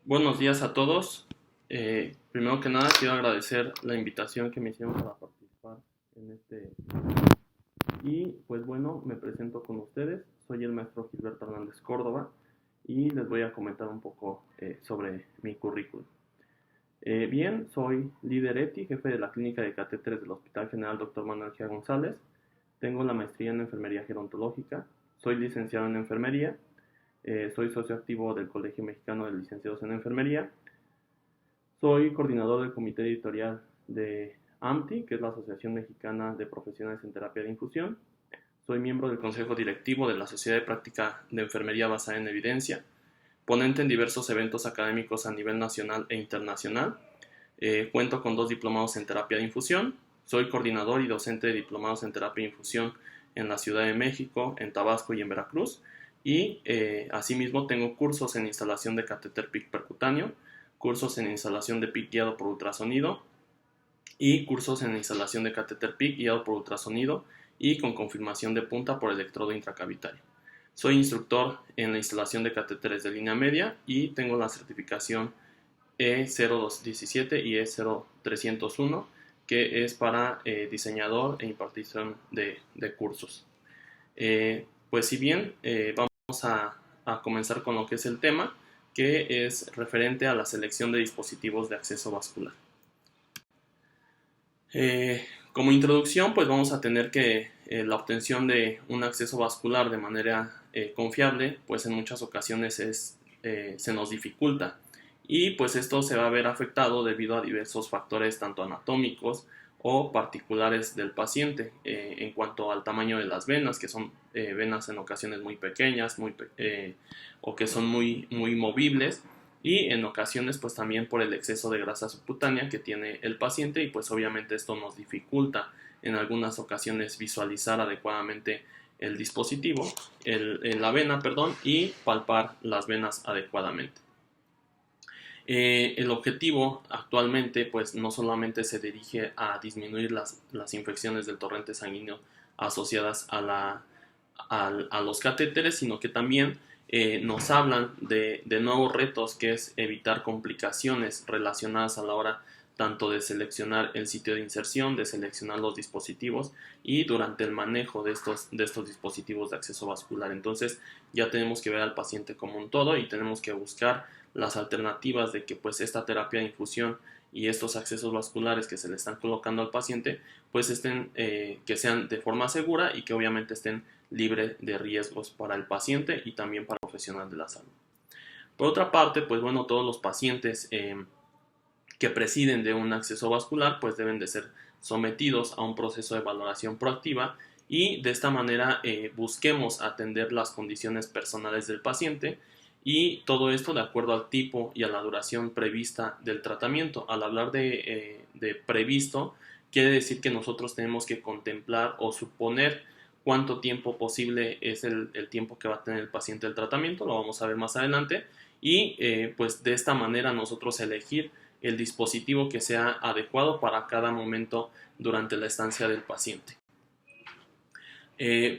Buenos días a todos. Primero que nada, quiero agradecer la invitación que me hicieron para participar en este. Y pues bueno, me presento con ustedes. Soy el maestro Gilberto Hernández Córdoba y les voy a comentar un poco sobre mi currículum. Bien, soy líder ETI, jefe de la clínica de catéteres del Hospital General Dr. Manuel G. González. Tengo la maestría en enfermería gerontológica. Soy licenciado en enfermería. Soy socio activo del Colegio Mexicano de Licenciados en Enfermería. Soy coordinador del comité editorial de AMTI, que es la Asociación Mexicana de Profesionales en Terapia de Infusión. Soy miembro del consejo directivo de la Sociedad de Práctica de Enfermería Basada en Evidencia, ponente en diversos eventos académicos a nivel nacional e internacional. Cuento con 2 diplomados en terapia de infusión. Soy coordinador y docente de diplomados en terapia de infusión en la Ciudad de México, en Tabasco y en Veracruz. Y asimismo tengo cursos en instalación de catéter PIC percutáneo, cursos en instalación de PIC guiado por ultrasonido y cursos en instalación de catéter PIC guiado por ultrasonido y con confirmación de punta por electrodo intracavitario. Soy instructor en la instalación de catéteres de línea media y tengo la certificación E0217 y E0301, que es para diseñador e impartición de cursos. Pues si bien vamos a comenzar con lo que es el tema, que es referente a la selección de dispositivos de acceso vascular. Como introducción, pues vamos a tener que la obtención de un acceso vascular de manera confiable, pues en muchas ocasiones se nos dificulta. Y pues esto se va a ver afectado debido a diversos factores tanto anatómicos o particulares del paciente en cuanto al tamaño de las venas, que son venas en ocasiones muy pequeñas o que son muy movibles, y en ocasiones pues también por el exceso de grasa subcutánea que tiene el paciente, y pues obviamente esto nos dificulta en algunas ocasiones visualizar adecuadamente el dispositivo, la vena, perdón, y palpar las venas adecuadamente. El objetivo actualmente pues no solamente se dirige a disminuir las infecciones del torrente sanguíneo asociadas a los catéteres, sino que también nos hablan de nuevos retos, que es evitar complicaciones relacionadas a la hora tanto de seleccionar el sitio de inserción, de seleccionar los dispositivos y durante el manejo de estos dispositivos de acceso vascular. Entonces ya tenemos que ver al paciente como un todo y tenemos que buscar las alternativas de que pues esta terapia de infusión y estos accesos vasculares que se le están colocando al paciente pues que sean de forma segura y que obviamente estén libres de riesgos para el paciente y también para el profesional de la salud. Por otra parte, pues bueno, todos los pacientes que presiden de un acceso vascular pues deben de ser sometidos a un proceso de valoración proactiva y de esta manera busquemos atender las condiciones personales del paciente, y todo esto de acuerdo al tipo y a la duración prevista del tratamiento. Al hablar de previsto, quiere decir que nosotros tenemos que contemplar o suponer cuánto tiempo posible es el tiempo que va a tener el paciente el tratamiento, lo vamos a ver más adelante, y pues de esta manera nosotros elegir el dispositivo que sea adecuado para cada momento durante la estancia del paciente.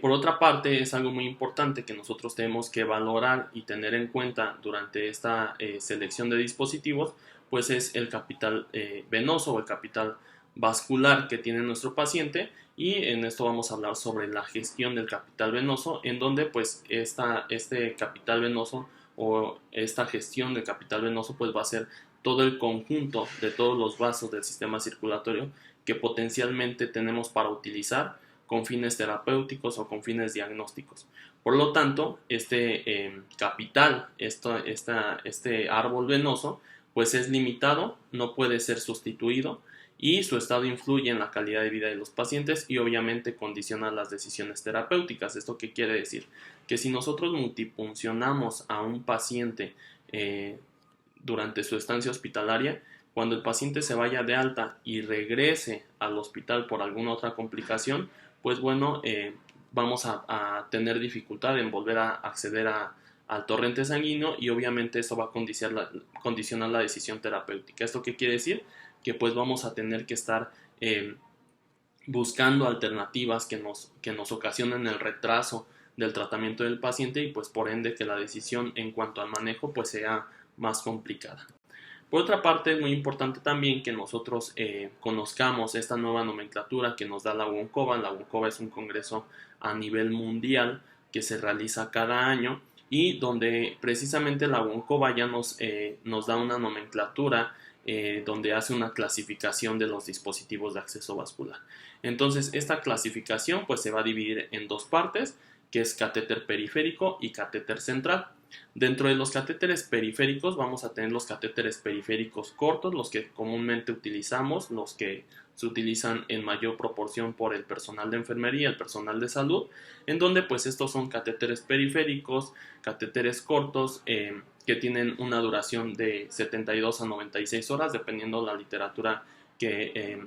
Por otra parte, es algo muy importante que nosotros tenemos que valorar y tener en cuenta durante esta selección de dispositivos, pues es el capital venoso o el capital vascular que tiene nuestro paciente, y en esto vamos a hablar sobre la gestión del capital venoso, en donde pues este capital venoso o esta gestión del capital venoso pues va a ser todo el conjunto de todos los vasos del sistema circulatorio que potencialmente tenemos para utilizar con fines terapéuticos o con fines diagnósticos. Por lo tanto, este capital, este árbol venoso, pues es limitado, no puede ser sustituido, y su estado influye en la calidad de vida de los pacientes y obviamente condiciona las decisiones terapéuticas. ¿Esto qué quiere decir? Que si nosotros multipuncionamos a un paciente durante su estancia hospitalaria, cuando el paciente se vaya de alta y regrese al hospital por alguna otra complicación, pues bueno, vamos a tener dificultad en volver a acceder al torrente sanguíneo, y obviamente eso va a condicionar la decisión terapéutica. ¿Esto qué quiere decir? Que pues vamos a tener que estar buscando alternativas que nos ocasionen el retraso del tratamiento del paciente, y pues por ende que la decisión en cuanto al manejo pues sea más complicada. Por otra parte, es muy importante también que nosotros conozcamos esta nueva nomenclatura que nos da la WONCOVA. La WONCOVA es un congreso a nivel mundial que se realiza cada año y donde precisamente la WONCOVA ya nos da una nomenclatura donde hace una clasificación de los dispositivos de acceso vascular. Entonces, esta clasificación pues se va a dividir en dos partes, que es catéter periférico y catéter central. Dentro de los catéteres periféricos vamos a tener los catéteres periféricos cortos, los que comúnmente utilizamos, los que se utilizan en mayor proporción por el personal de enfermería, el personal de salud, en donde pues estos son catéteres periféricos, catéteres cortos, que tienen una duración de 72 a 96 horas, dependiendo la literatura que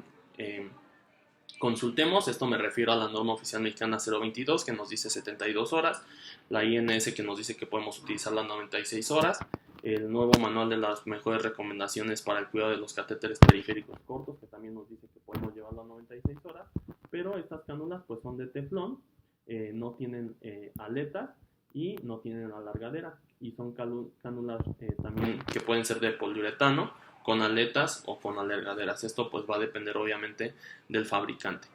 consultemos. Esto me refiero a la norma oficial mexicana 022 que nos dice 72 horas, la INS que nos dice que podemos utilizar las 96 horas, el nuevo manual de las mejores recomendaciones para el cuidado de los catéteres periféricos cortos que también nos dice que podemos llevar las 96 horas, pero estas cánulas pues son de teflón, no tienen aletas y no tienen alargadera y son cánulas también que pueden ser de poliuretano con aletas o con alargaderas. Esto pues va a depender obviamente del fabricante.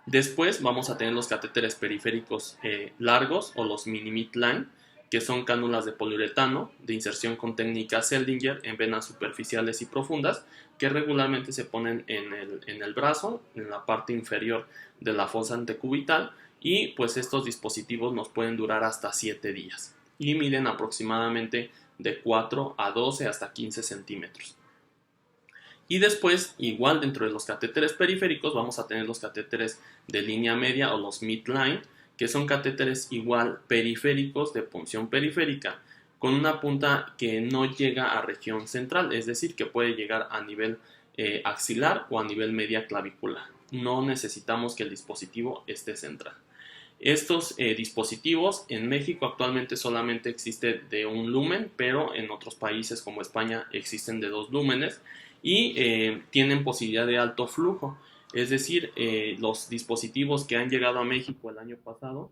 Después vamos a tener los catéteres periféricos largos o los mini midline, que son cánulas de poliuretano de inserción con técnica Seldinger en venas superficiales y profundas, que regularmente se ponen en el brazo, en la parte inferior de la fosa antecubital, y pues estos dispositivos nos pueden durar hasta 7 días y miden aproximadamente de 4 a 12 hasta 15 centímetros. Y después, igual dentro de los catéteres periféricos, vamos a tener los catéteres de línea media o los midline, que son catéteres igual periféricos de punción periférica, con una punta que no llega a región central, es decir, que puede llegar a nivel axilar o a nivel media clavicular. No necesitamos que el dispositivo esté central. Estos dispositivos en México actualmente solamente existe de un lumen, pero en otros países como España existen de 2 lúmenes y tienen posibilidad de alto flujo. Es decir, los dispositivos que han llegado a México el año pasado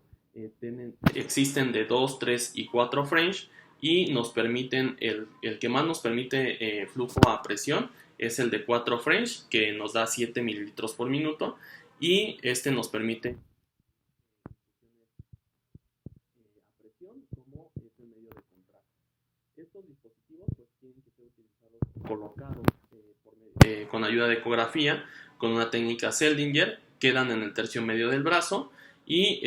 existen de 2, 3 y 4 French y nos permiten, el que más nos permite flujo a presión es el de 4 French, que nos da 7 mililitros por minuto, y este nos permite como es el medio de contraste. Estos dispositivos pues tienen que ser utilizados colocados con ayuda de ecografía con una técnica Seldinger, quedan en el tercio medio del brazo y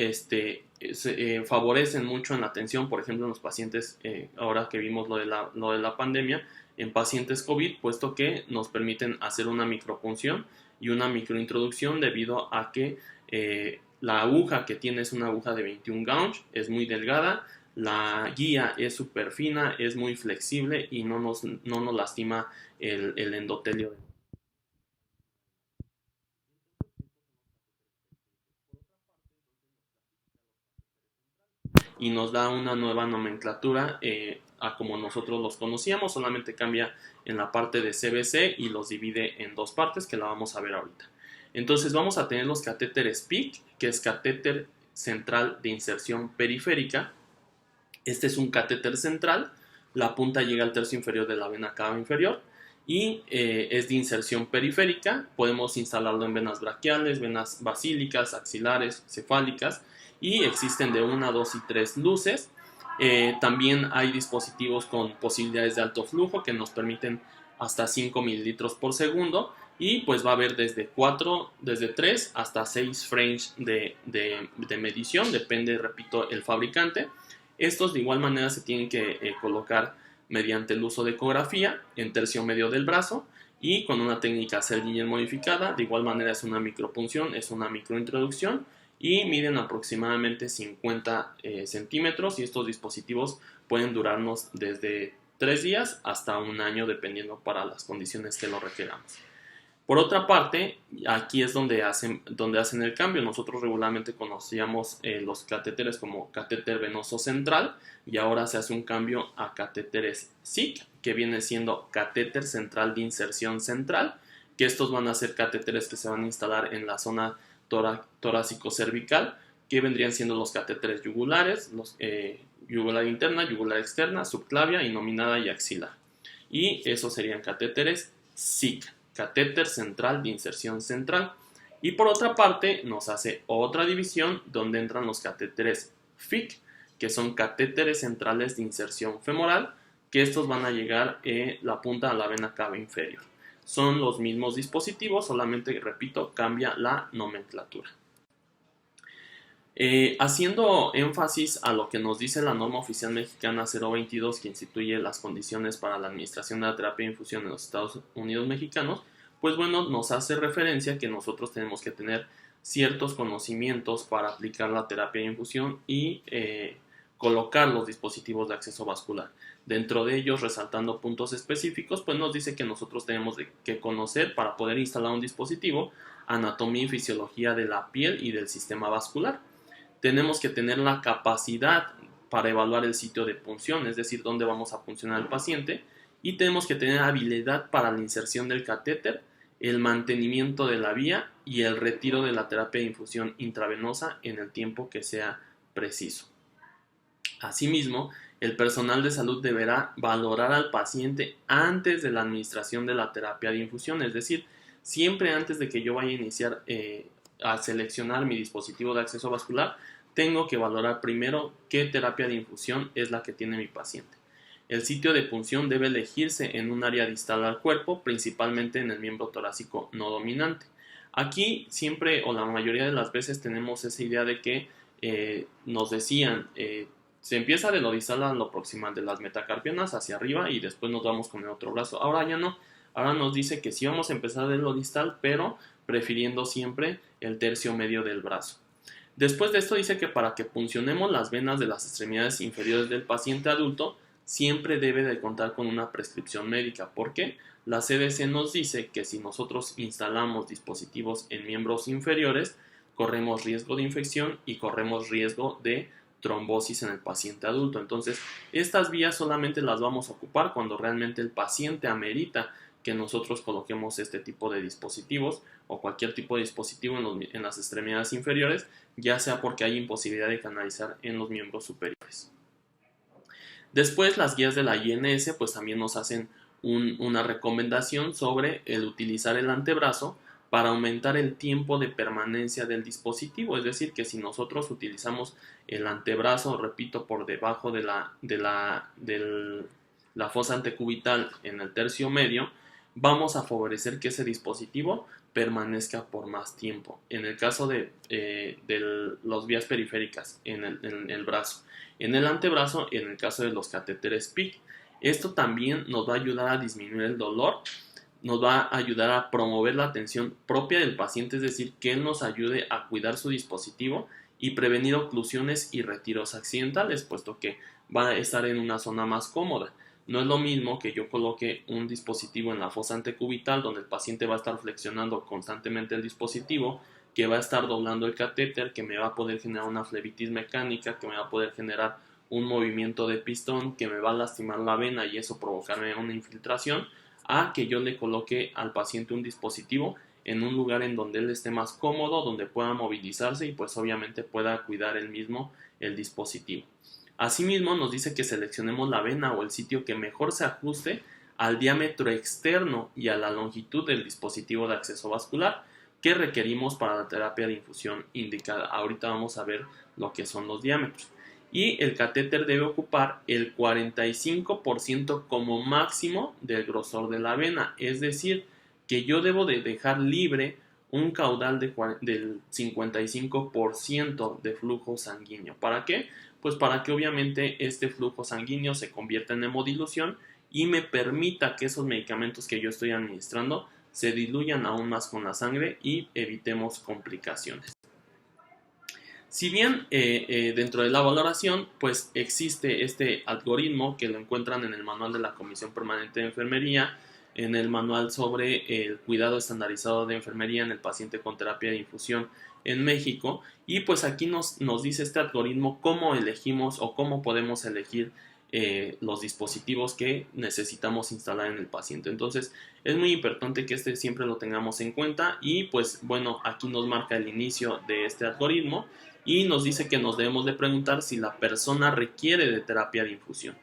favorecen mucho en la atención, por ejemplo en los pacientes, ahora que vimos lo de la pandemia, en pacientes COVID, puesto que nos permiten hacer una micropunción y una microintroducción debido a que la aguja que tiene es una aguja de 21 gauge, es muy delgada, la guía es súper fina, es muy flexible y no nos lastima el endotelio. Y nos da una nueva nomenclatura a como nosotros los conocíamos, solamente cambia en la parte de CBC y los divide en dos partes que la vamos a ver ahorita. Entonces vamos a tener los catéteres PIC, que es catéter central de inserción periférica. Este es un catéter central, la punta llega al tercio inferior de la vena cava inferior y es de inserción periférica. Podemos instalarlo en venas braquiales, venas basílicas, axilares, cefálicas, y existen de 1, 2 y 3 luces. También hay dispositivos con posibilidades de alto flujo que nos permiten hasta 5 mililitros por segundo y pues va a haber desde 3 hasta 6 frames de medición, depende, repito, el fabricante. Estos de igual manera se tienen que colocar mediante el uso de ecografía en tercio medio del brazo y con una técnica Seldinger modificada. De igual manera es una micropunción, es una microintroducción y miden aproximadamente 50 centímetros y estos dispositivos pueden durarnos desde 3 días hasta un año dependiendo para las condiciones que lo requeramos. Por otra parte, aquí es donde hacen el cambio. Nosotros regularmente conocíamos los catéteres como catéter venoso central y ahora se hace un cambio a catéteres SIC, que viene siendo catéter central de inserción central, que estos van a ser catéteres que se van a instalar en la zona torácico-cervical, que vendrían siendo los catéteres yugulares, yugular interna, yugular externa, subclavia, innominada y axilar. y esos serían catéteres CIC, catéter central de inserción central. Y por otra parte nos hace otra división donde entran los catéteres FIC, que son catéteres centrales de inserción femoral, que estos van a llegar la punta a la vena cava inferior. Son los mismos dispositivos, solamente, repito, cambia la nomenclatura. Haciendo énfasis a lo que nos dice la norma oficial mexicana 022, que instituye las condiciones para la administración de la terapia de infusión en los Estados Unidos mexicanos, pues bueno, nos hace referencia que nosotros tenemos que tener ciertos conocimientos para aplicar la terapia de infusión y colocar los dispositivos de acceso vascular. Dentro de ellos, resaltando puntos específicos, pues nos dice que nosotros tenemos que conocer, para poder instalar un dispositivo, anatomía y fisiología de la piel y del sistema vascular. Tenemos que tener la capacidad para evaluar el sitio de punción, es decir, dónde vamos a puncionar al paciente, y tenemos que tener habilidad para la inserción del catéter, el mantenimiento de la vía y el retiro de la terapia de infusión intravenosa en el tiempo que sea preciso. Asimismo, el personal de salud deberá valorar al paciente antes de la administración de la terapia de infusión, es decir, siempre antes de que yo vaya a iniciar a seleccionar mi dispositivo de acceso vascular, tengo que valorar primero qué terapia de infusión es la que tiene mi paciente. El sitio de punción debe elegirse en un área distal al cuerpo, principalmente en el miembro torácico no dominante. Aquí siempre o la mayoría de las veces tenemos esa idea de que nos decían, se empieza de lo distal a lo proximal, de las metacarpianas hacia arriba y después nos vamos con el otro brazo. Ahora ya no, ahora nos dice que sí vamos a empezar de lo distal, pero prefiriendo siempre el tercio medio del brazo. Después de esto dice que para que puncionemos las venas de las extremidades inferiores del paciente adulto, siempre debe de contar con una prescripción médica. ¿Por qué? La CDC nos dice que si nosotros instalamos dispositivos en miembros inferiores, corremos riesgo de infección y corremos riesgo de trombosis en el paciente adulto. Entonces, estas vías solamente las vamos a ocupar cuando realmente el paciente amerita que nosotros coloquemos este tipo de dispositivos o cualquier tipo de dispositivo en las extremidades inferiores, ya sea porque hay imposibilidad de canalizar en los miembros superiores. Después, las guías de la INS pues también nos hacen una recomendación sobre el utilizar el antebrazo para aumentar el tiempo de permanencia del dispositivo, es decir, que si nosotros utilizamos el antebrazo, repito, por debajo de la fosa antecubital en el tercio medio, vamos a favorecer que ese dispositivo permanezca por más tiempo. En el caso de las vías periféricas en el brazo, en el antebrazo, en el caso de los catéteres PIC. Esto también nos va a ayudar a disminuir el dolor, nos va a ayudar a promover la atención propia del paciente, es decir, que él nos ayude a cuidar su dispositivo y prevenir oclusiones y retiros accidentales, puesto que va a estar en una zona más cómoda. No es lo mismo que yo coloque un dispositivo en la fosa antecubital donde el paciente va a estar flexionando constantemente el dispositivo, que va a estar doblando el catéter, que me va a poder generar una flebitis mecánica, que me va a poder generar un movimiento de pistón, que me va a lastimar la vena y eso provocarme una infiltración, a que yo le coloque al paciente un dispositivo en un lugar en donde él esté más cómodo, donde pueda movilizarse y pues obviamente pueda cuidar él mismo el dispositivo. Asimismo, nos dice que seleccionemos la vena o el sitio que mejor se ajuste al diámetro externo y a la longitud del dispositivo de acceso vascular que requerimos para la terapia de infusión indicada. Ahorita vamos a ver lo que son los diámetros. Y el catéter debe ocupar el 45% como máximo del grosor de la vena, es decir, que yo debo de dejar libre un caudal del 55% de flujo sanguíneo. ¿Para qué? Pues para que obviamente este flujo sanguíneo se convierta en hemodilución y me permita que esos medicamentos que yo estoy administrando se diluyan aún más con la sangre y evitemos complicaciones. Si bien dentro de la valoración pues existe este algoritmo que lo encuentran en el manual de la Comisión Permanente de Enfermería, en el manual sobre el cuidado estandarizado de enfermería en el paciente con terapia de infusión en México, y pues aquí nos dice este algoritmo cómo elegimos o cómo podemos elegir los dispositivos que necesitamos instalar en el paciente. Entonces es muy importante que siempre lo tengamos en cuenta y pues bueno, aquí nos marca el inicio de este algoritmo y nos dice que nos debemos de preguntar si la persona requiere de terapia de infusión.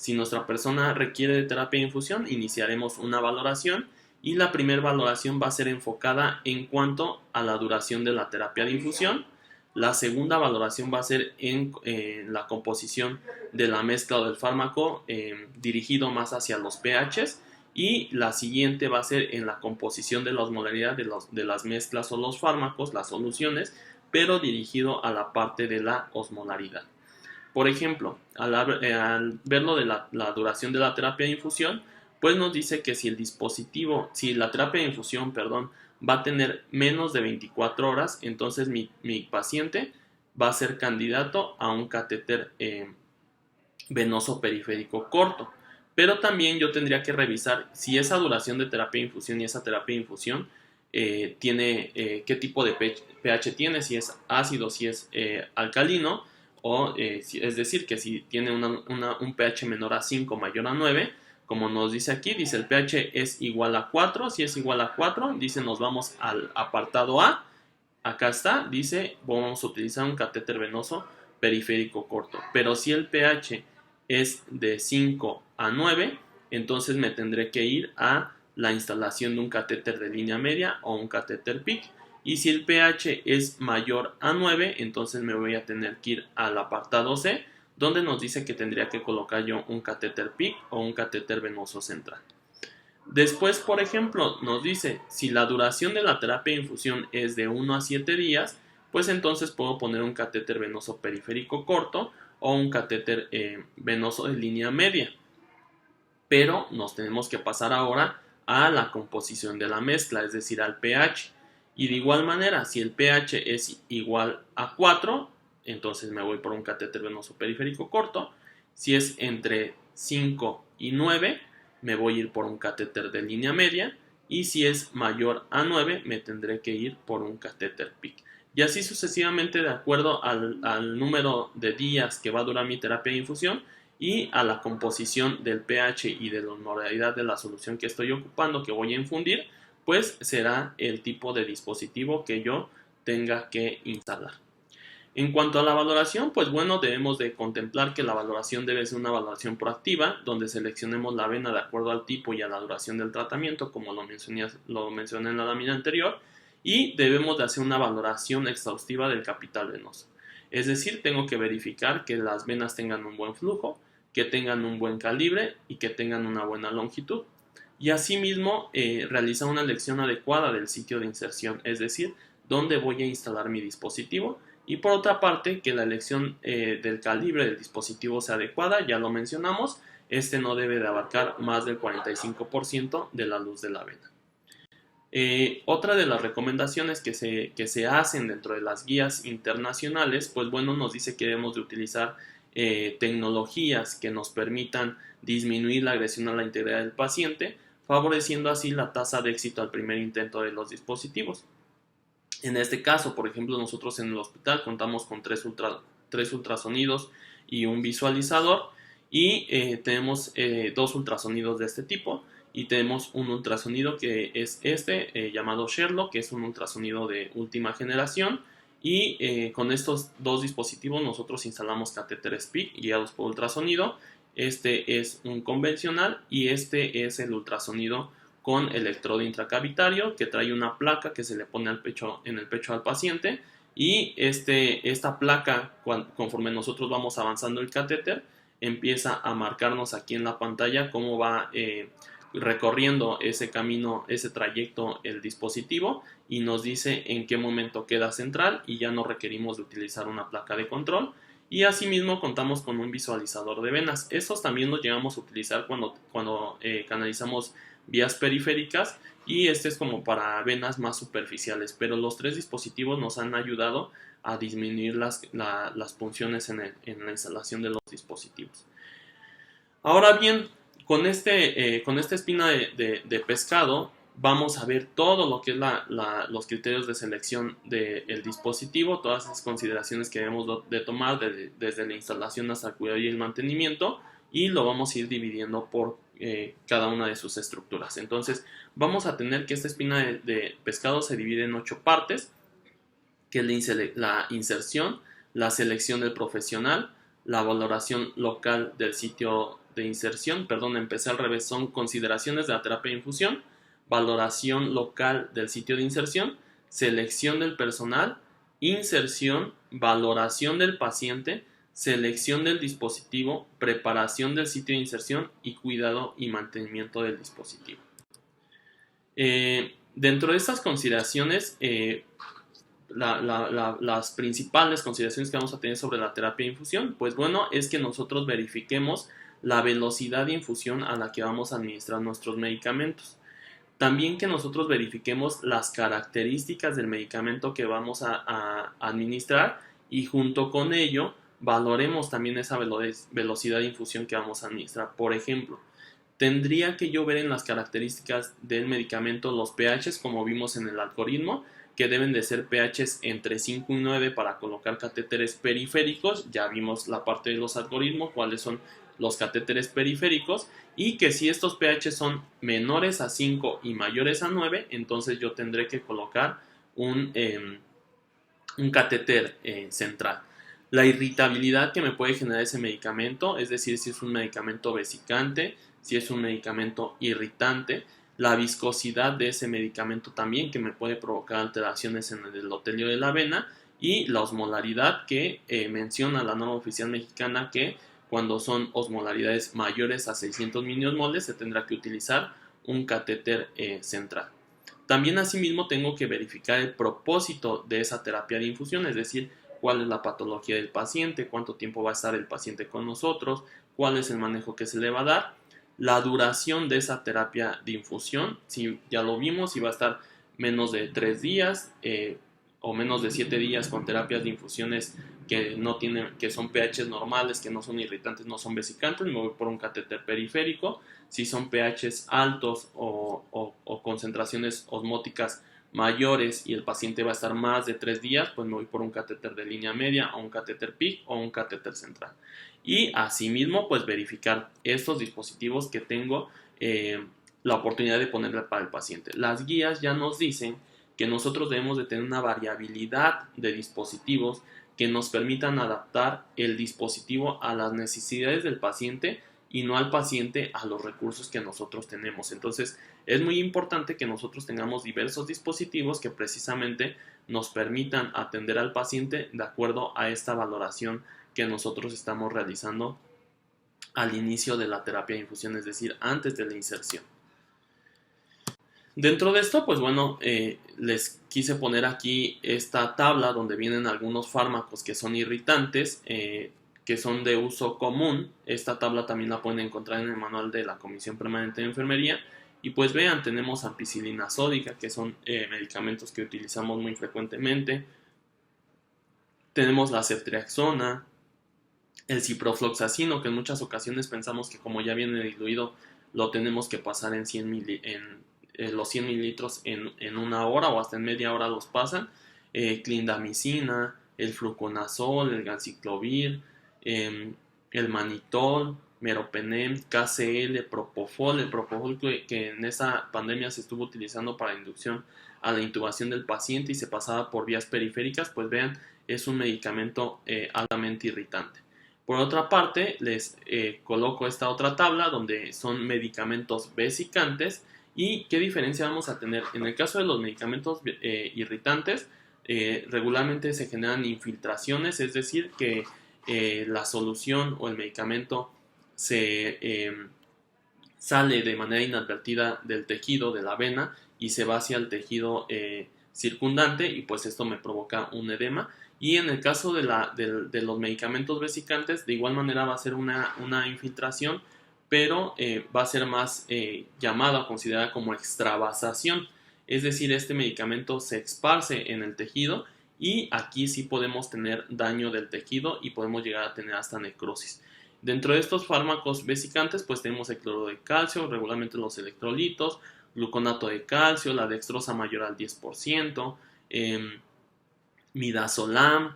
Si nuestra persona requiere de terapia de infusión, iniciaremos una valoración y la primera valoración va a ser enfocada en cuanto a la duración de la terapia de infusión. La segunda valoración va a ser en la composición de la mezcla o del fármaco dirigido más hacia los pHs, y la siguiente va a ser en la composición de la osmolaridad de las mezclas o los fármacos, las soluciones, pero dirigido a la parte de la osmolaridad. Por ejemplo, al verlo de la duración de la terapia de infusión, pues nos dice que si la terapia de infusión, va a tener menos de 24 horas, entonces mi paciente va a ser candidato a un catéter venoso periférico corto. Pero también yo tendría que revisar si esa duración de terapia de infusión y esa terapia de infusión tiene qué tipo de pH tiene, si es ácido, si es alcalino, o es decir, que si tiene un pH menor a 5, mayor a 9, como nos dice aquí, dice el pH es igual a 4, si es igual a 4, dice nos vamos al apartado A, acá está, dice vamos a utilizar un catéter venoso periférico corto, pero si el pH es de 5 a 9, entonces me tendré que ir a la instalación de un catéter de línea media o un catéter PIC. Y si el pH es mayor a 9, entonces me voy a tener que ir al apartado C, donde nos dice que tendría que colocar yo un catéter PIC o un catéter venoso central. Después, por ejemplo, nos dice si la duración de la terapia de infusión es de 1 a 7 días, pues entonces puedo poner un catéter venoso periférico corto o un catéter venoso de línea media. Pero nos tenemos que pasar ahora a la composición de la mezcla, es decir, al pH. Y de igual manera, si el pH es igual a 4, entonces me voy por un catéter venoso periférico corto. Si es entre 5 y 9, me voy a ir por un catéter de línea media. Y si es mayor a 9, me tendré que ir por un catéter PIC. Y así sucesivamente de acuerdo al número de días que va a durar mi terapia de infusión y a la composición del pH y de la osmolaridad de la solución que estoy ocupando, que voy a infundir, pues será el tipo de dispositivo que yo tenga que instalar. En cuanto a la valoración, pues bueno, debemos de contemplar que la valoración debe ser una valoración proactiva, donde seleccionemos la vena de acuerdo al tipo y a la duración del tratamiento, como lo mencioné en la lámina anterior, y debemos de hacer una valoración exhaustiva del capital venoso. Es decir, tengo que verificar que las venas tengan un buen flujo, que tengan un buen calibre y que tengan una buena longitud. Y asimismo, realizar una elección adecuada del sitio de inserción, es decir, dónde voy a instalar mi dispositivo. Y por otra parte, que la elección del calibre del dispositivo sea adecuada, ya lo mencionamos, este no debe de abarcar más del 45% de la luz de la vena. Otra de las recomendaciones que se hacen dentro de las guías internacionales, pues bueno, nos dice que debemos de utilizar tecnologías que nos permitan disminuir la agresión a la integridad del paciente, favoreciendo así la tasa de éxito al primer intento de los dispositivos. En este caso, por ejemplo, nosotros en el hospital contamos con tres ultrasonidos y un visualizador, y tenemos dos ultrasonidos de este tipo, y tenemos un ultrasonido que es llamado Sherlock, que es un ultrasonido de última generación, y con estos dos dispositivos nosotros instalamos catéteres PIC guiados por ultrasonido. Este es un convencional y este es el ultrasonido con electrodo intracavitario, que trae una placa que se le pone en el pecho al paciente, y esta placa, conforme nosotros vamos avanzando el catéter, empieza a marcarnos aquí en la pantalla cómo va recorriendo ese camino, ese trayecto el dispositivo, y nos dice en qué momento queda central y ya no requerimos de utilizar una placa de control. Y asimismo contamos con un visualizador de venas. Estos también los llegamos a utilizar cuando canalizamos vías periféricas, y este es como para venas más superficiales, pero los tres dispositivos nos han ayudado a disminuir las punciones en la instalación de los dispositivos. Ahora bien, con esta espina de pescado vamos a ver todo lo que es los criterios de selección del dispositivo, todas esas consideraciones que debemos de tomar desde la instalación hasta el cuidado y el mantenimiento, y lo vamos a ir dividiendo por cada una de sus estructuras. Entonces vamos a tener que esta espina de pescado se divide en 8 partes, que es la inserción, la selección del profesional, la valoración local del sitio de inserción, perdón, empecé al revés, son consideraciones de la terapia de infusión, valoración local del sitio de inserción, selección del personal, inserción, valoración del paciente, selección del dispositivo, preparación del sitio de inserción y cuidado y mantenimiento del dispositivo. Dentro de estas consideraciones, las principales consideraciones que vamos a tener sobre la terapia de infusión, pues bueno, es que nosotros verifiquemos la velocidad de infusión a la que vamos a administrar nuestros medicamentos. También que nosotros verifiquemos las características del medicamento que vamos a administrar y junto con ello valoremos también esa velocidad de infusión que vamos a administrar. Por ejemplo, tendría que yo ver en las características del medicamento los pHs como vimos en el algoritmo, que deben de ser pHs entre 5 y 9 para colocar catéteres periféricos. Ya vimos la parte de los algoritmos, cuáles son los catéteres periféricos, y que si estos pH son menores a 5 y mayores a 9, entonces yo tendré que colocar un catéter central. La irritabilidad que me puede generar ese medicamento, es decir, si es un medicamento vesicante, si es un medicamento irritante, la viscosidad de ese medicamento también, que me puede provocar alteraciones en el endotelio de la vena, y la osmolaridad que menciona la norma oficial mexicana, que cuando son osmolaridades mayores a 600 micromoles se tendrá que utilizar un catéter central. También asimismo tengo que verificar el propósito de esa terapia de infusión, es decir, cuál es la patología del paciente, cuánto tiempo va a estar el paciente con nosotros, cuál es el manejo que se le va a dar, la duración de esa terapia de infusión, si ya lo vimos, si va a estar menos de 3 días o menos de 7 días con terapias de infusiones que no tienen, que son pHs normales, que no son irritantes, no son vesicantes, me voy por un catéter periférico. Si son pHs altos o concentraciones osmóticas mayores y el paciente va a estar más de 3 días, pues me voy por un catéter de línea media o un catéter PIC o un catéter central. Y asimismo, pues verificar estos dispositivos que tengo la oportunidad de ponerle para el paciente. Las guías ya nos dicen que nosotros debemos de tener una variabilidad de dispositivos que nos permitan adaptar el dispositivo a las necesidades del paciente y no al paciente a los recursos que nosotros tenemos. Entonces es muy importante que nosotros tengamos diversos dispositivos que precisamente nos permitan atender al paciente de acuerdo a esta valoración que nosotros estamos realizando al inicio de la terapia de infusión, es decir, antes de la inserción. Dentro de esto, pues bueno, les quise poner aquí esta tabla donde vienen algunos fármacos que son irritantes, que son de uso común. Esta tabla también la pueden encontrar en el manual de la Comisión Permanente de Enfermería. Y pues vean, tenemos ampicilina sódica, que son medicamentos que utilizamos muy frecuentemente. Tenemos la ceftriaxona, el ciprofloxacino, que en muchas ocasiones pensamos que como ya viene diluido, lo tenemos que pasar en los 100 mililitros en una hora o hasta en media hora los pasan. Clindamicina, el fluconazol, el ganciclovir, el manitol, meropenem, KCL, propofol. El propofol que en esa pandemia se estuvo utilizando para inducción a la intubación del paciente y se pasaba por vías periféricas, pues vean, es un medicamento altamente irritante. Por otra parte, les coloco esta otra tabla donde son medicamentos vesicantes. ¿Y qué diferencia vamos a tener? En el caso de los medicamentos irritantes, regularmente se generan infiltraciones, es decir, que la solución o el medicamento se sale de manera inadvertida del tejido de la vena y se va hacia el tejido circundante, y pues esto me provoca un edema. Y en el caso de los medicamentos vesicantes, de igual manera va a ser una infiltración, pero va a ser más llamada o considerada como extravasación. Es decir, este medicamento se esparce en el tejido y aquí sí podemos tener daño del tejido y podemos llegar a tener hasta necrosis. Dentro de estos fármacos vesicantes, pues tenemos el cloruro de calcio, regularmente los electrolitos, gluconato de calcio, la dextrosa mayor al 10%, midazolam,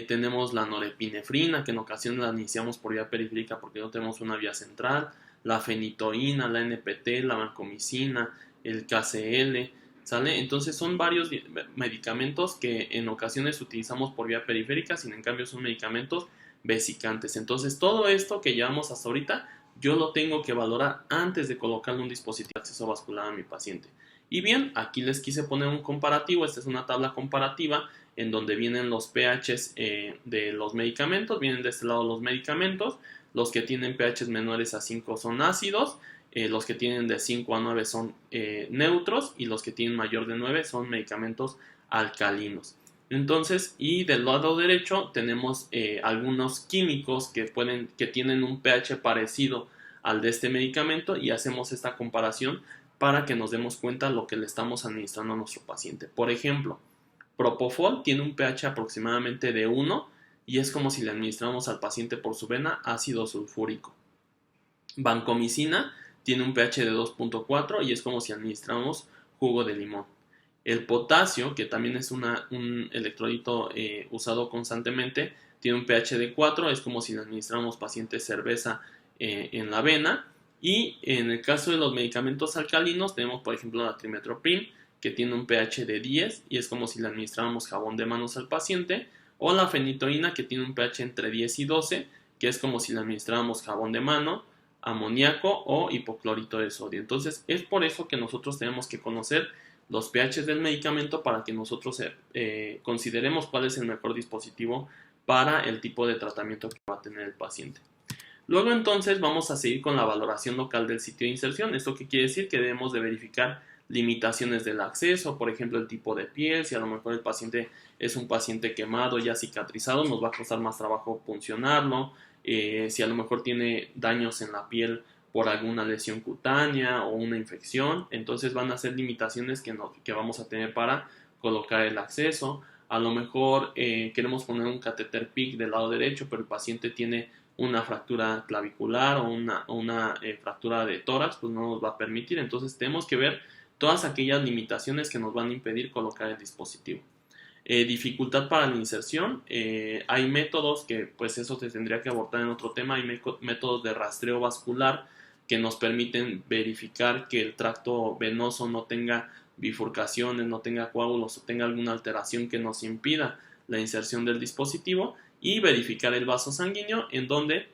tenemos la norepinefrina, que en ocasiones la iniciamos por vía periférica porque no tenemos una vía central, la fenitoína, la NPT, la vancomicina, el KCL, ¿sale? Entonces son varios medicamentos que en ocasiones utilizamos por vía periférica, sin en cambio son medicamentos vesicantes. Entonces todo esto que llevamos hasta ahorita yo lo tengo que valorar antes de colocarle un dispositivo de acceso vascular a mi paciente. Y bien, aquí les quise poner un comparativo. Esta es una tabla comparativa en donde vienen los pHs de los medicamentos. Vienen de este lado los medicamentos. Los que tienen pHs menores a 5 son ácidos. Los que tienen de 5 a 9 son neutros. Y los que tienen mayor de 9 son medicamentos alcalinos. Entonces, y del lado derecho tenemos algunos químicos que tienen un pH parecido al de este medicamento, y hacemos esta comparación para que nos demos cuenta de lo que le estamos administrando a nuestro paciente. Por ejemplo, Propofol tiene un pH aproximadamente de 1 y es como si le administramos al paciente por su vena ácido sulfúrico. Vancomicina tiene un pH de 2.4 y es como si administramos jugo de limón. El potasio, que también es un electrolito usado constantemente, tiene un pH de 4, es como si le administramos paciente cerveza en la vena. Y en el caso de los medicamentos alcalinos tenemos por ejemplo la trimethoprim, que tiene un pH de 10 y es como si le administráramos jabón de manos al paciente, o la fenitoína, que tiene un pH entre 10 y 12, que es como si le administráramos jabón de mano, amoníaco o hipoclorito de sodio. Entonces es por eso que nosotros tenemos que conocer los pHs del medicamento para que nosotros consideremos cuál es el mejor dispositivo para el tipo de tratamiento que va a tener el paciente. Luego entonces vamos a seguir con la valoración local del sitio de inserción. ¿Esto qué quiere decir? Que debemos de verificar limitaciones del acceso, por ejemplo el tipo de piel. Si a lo mejor el paciente es un paciente quemado, ya cicatrizado, nos va a costar más trabajo puncionarlo. Si a lo mejor tiene daños en la piel por alguna lesión cutánea o una infección, entonces van a ser limitaciones que vamos a tener para colocar el acceso. A lo mejor queremos poner un catéter PICC del lado derecho, pero el paciente tiene una fractura clavicular o una fractura de tórax, pues no nos va a permitir. Entonces tenemos que ver todas aquellas limitaciones que nos van a impedir colocar el dispositivo. Dificultad para la inserción. Hay métodos que pues eso se tendría que abordar en otro tema. Hay métodos de rastreo vascular que nos permiten verificar que el tracto venoso no tenga bifurcaciones, no tenga coágulos o tenga alguna alteración que nos impida la inserción del dispositivo, y verificar el vaso sanguíneo, en donde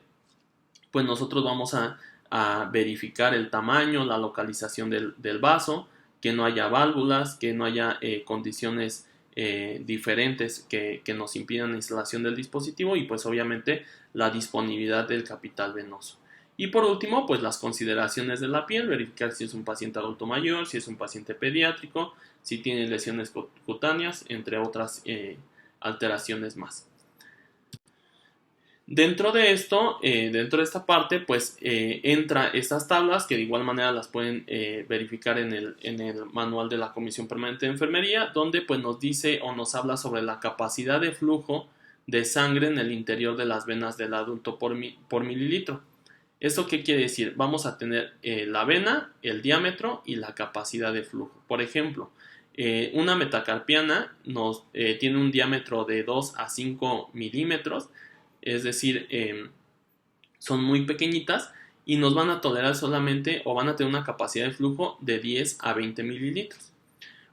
pues nosotros vamos a verificar el tamaño, la localización del vaso, que no haya válvulas, que no haya condiciones diferentes que nos impidan la instalación del dispositivo, y pues obviamente la disponibilidad del capital venoso. Y por último, pues las consideraciones de la piel, verificar si es un paciente adulto mayor, si es un paciente pediátrico, si tiene lesiones cutáneas, entre otras alteraciones más. Dentro de esto, dentro de esta parte, pues entra estas tablas que de igual manera las pueden verificar en el manual de la Comisión Permanente de Enfermería, donde pues nos dice o nos habla sobre la capacidad de flujo de sangre en el interior de las venas del adulto por mililitro. ¿Esto qué quiere decir? Vamos a tener la vena, el diámetro y la capacidad de flujo. Por ejemplo, una metacarpiana tiene un diámetro de 2 a 5 milímetros, es decir, son muy pequeñitas y nos van a tolerar solamente o van a tener una capacidad de flujo de 10 a 20 mililitros.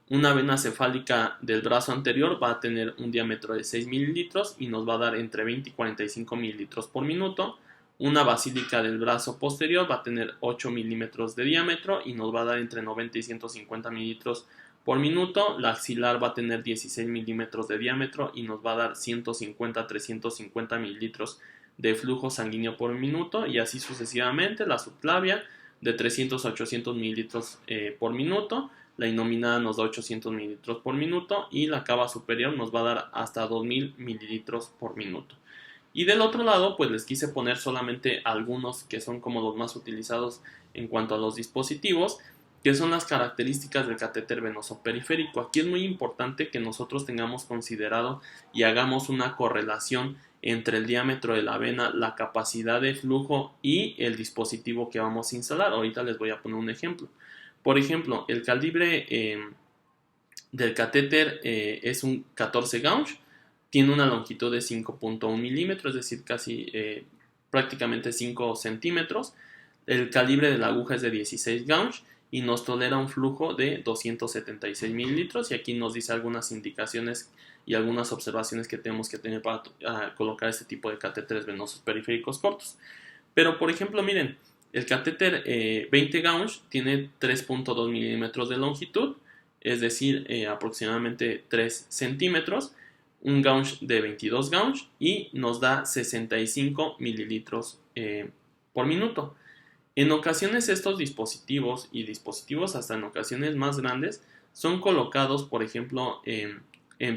Una vena cefálica del brazo anterior va a tener un diámetro de 6 mililitros y nos va a dar entre 20 y 45 mililitros por minuto. Una basílica del brazo posterior va a tener 8 milímetros de diámetro y nos va a dar entre 90 y 150 mililitros por minuto. La axilar va a tener 16 milímetros de diámetro y nos va a dar 150 a 350 mililitros de flujo sanguíneo por minuto, y así sucesivamente. La subclavia de 300 a 800 mililitros por minuto. La innominada nos da 800 mililitros por minuto y la cava superior nos va a dar hasta 2000 mililitros por minuto. Y del otro lado, pues les quise poner solamente algunos que son como los más utilizados en cuanto a los dispositivos, que son las características del catéter venoso periférico. Aquí es muy importante que nosotros tengamos considerado y hagamos una correlación entre el diámetro de la vena, la capacidad de flujo y el dispositivo que vamos a instalar. Ahorita les voy a poner un ejemplo. Por ejemplo, el calibre del catéter es un 14 gauge, tiene una longitud de 5.1 milímetros, es decir, casi prácticamente 5 centímetros. El calibre de la aguja es de 16 gauge y nos tolera un flujo de 276 mililitros, y aquí nos dice algunas indicaciones y algunas observaciones que tenemos que tener para colocar este tipo de catéteres venosos periféricos cortos. Pero por ejemplo, miren, El catéter 20 gauge tiene 3.2 milímetros de longitud, es decir, aproximadamente 3 centímetros, un gauge de 22 gauge y nos da 65 mililitros por minuto. En ocasiones estos dispositivos y dispositivos hasta en ocasiones más grandes son colocados, por ejemplo, en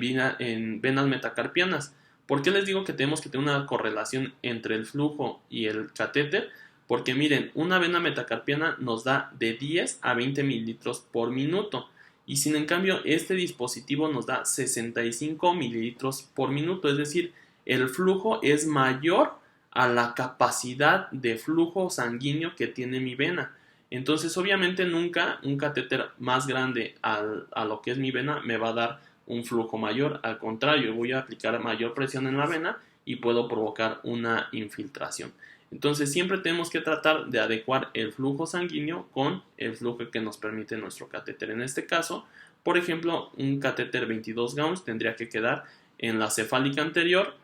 venas metacarpianas. ¿Por qué les digo que tenemos que tener una correlación entre el flujo y el catéter? Porque miren, una vena metacarpiana nos da de 10 a 20 mililitros por minuto. Y sin en cambio, este dispositivo nos da 65 mililitros por minuto. Es decir, el flujo es mayor a la capacidad de flujo sanguíneo que tiene mi vena. Entonces, obviamente, nunca un catéter más grande a lo que es mi vena me va a dar un flujo mayor. Al contrario, voy a aplicar mayor presión en la vena y puedo provocar una infiltración. Entonces, siempre tenemos que tratar de adecuar el flujo sanguíneo con el flujo que nos permite nuestro catéter. En este caso, por ejemplo, un catéter 22 gauge tendría que quedar en la cefálica anterior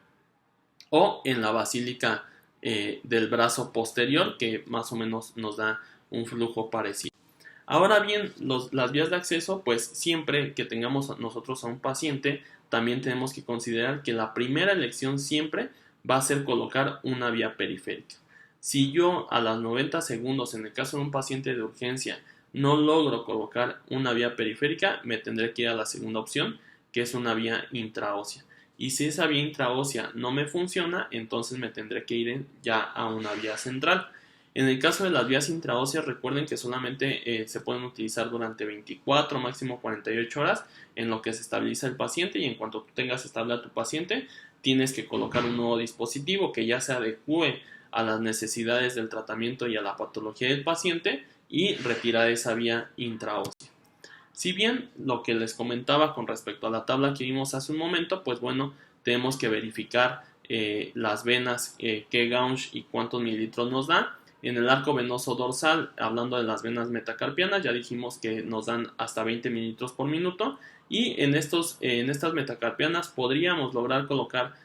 o en la basílica del brazo posterior, que más o menos nos da un flujo parecido. Ahora bien, las vías de acceso, pues siempre que tengamos nosotros a un paciente, también tenemos que considerar que la primera elección siempre va a ser colocar una vía periférica. Si yo a los 90 segundos, en el caso de un paciente de urgencia, no logro colocar una vía periférica, me tendré que ir a la segunda opción, que es una vía intraósea. Y si esa vía intraósea no me funciona, entonces me tendré que ir ya a una vía central. En el caso de las vías intraóseas, recuerden que solamente se pueden utilizar durante 24, máximo 48 horas en lo que se estabiliza el paciente, y en cuanto tú tengas estable a tu paciente, tienes que colocar un nuevo dispositivo que ya se adecue a las necesidades del tratamiento y a la patología del paciente y retirar esa vía intraósea. Si bien lo que les comentaba con respecto a la tabla que vimos hace un momento, pues bueno, tenemos que verificar las venas, qué gauge y cuántos mililitros nos da. En el arco venoso dorsal, hablando de las venas metacarpianas, ya dijimos que nos dan hasta 20 mililitros por minuto, y en estas metacarpianas podríamos lograr colocar